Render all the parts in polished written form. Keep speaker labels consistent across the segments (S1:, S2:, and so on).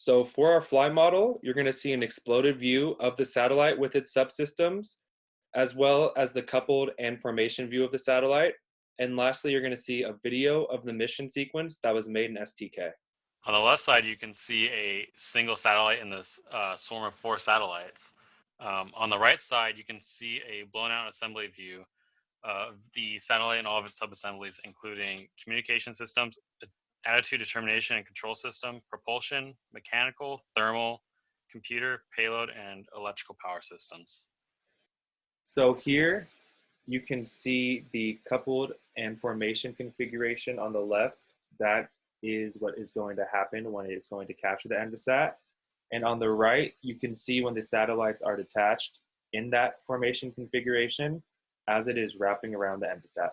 S1: So for our fly model, you're going to see an exploded view of the satellite with its subsystems, as well as the coupled and formation view of the satellite. And lastly, you're going to see a video of the mission sequence that was made in STK.
S2: On the left side, you can see a single satellite in this swarm of 4 satellites. On the right side, you can see a blown out assembly view of the satellite and all of its subassemblies, including communication systems, attitude determination and control system, propulsion, mechanical, thermal, computer, payload, and electrical power systems.
S1: So here you can see the coupled and formation configuration on the left. That is what is going to happen when it's going to capture the Envisat. And on the right, you can see when the satellites are detached in that formation configuration as it is wrapping around the Envisat.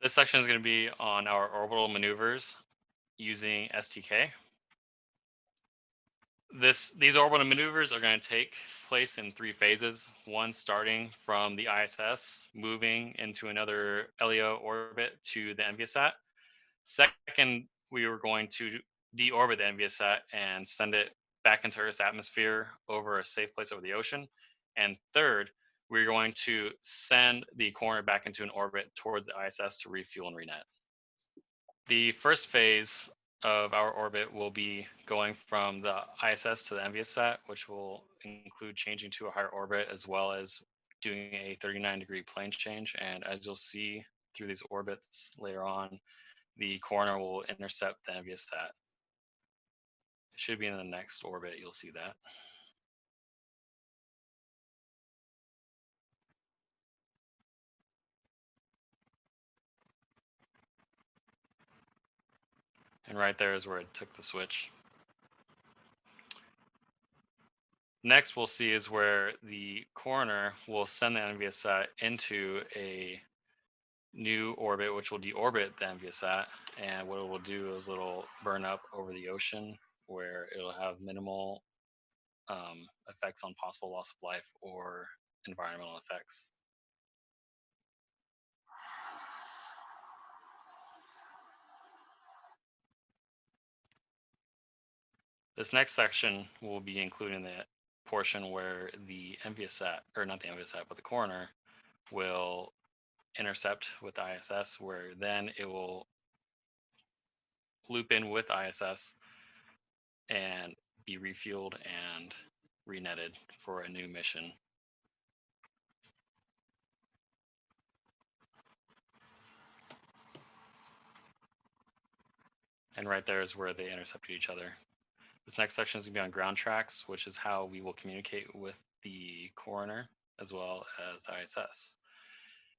S2: This section is going to be on our orbital maneuvers using STK. These orbital maneuvers are going to take place in 3 phases. One starting from the ISS, moving into another LEO orbit to the Envisat. Second, we were going to deorbit the Envisat and send it back into Earth's atmosphere over a safe place over the ocean. And third, we're going to send the coroner back into an orbit towards the ISS to refuel and renet. The first phase of our orbit will be going from the ISS to the Envisat, which will include changing to a higher orbit as well as doing a 39-degree plane change. And as you'll see through these orbits later on, the coroner will intercept the Envisat. It should be in the next orbit, you'll see that. And right there is where it took the switch. Next we'll see is where the coroner will send the Envisat into a new orbit, which will deorbit the Envisat. And what it will do is it'll burn up over the ocean, where it'll have minimal effects on possible loss of life or environmental effects. This next section will be including the portion where the Envisat, or not the Envisat, but the coroner will intercept with ISS, where then it will loop in with ISS and be refueled and renetted for a new mission. And right there is where they intercepted each other. This next section is going to be on ground tracks, which is how we will communicate with the coroner as well as the ISS.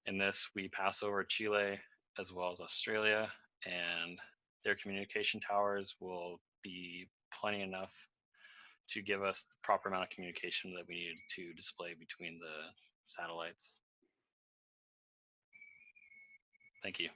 S2: In this, we pass over Chile as well as Australia, and their communication towers will be plenty enough to give us the proper amount of communication that we need to display between the satellites. Thank you.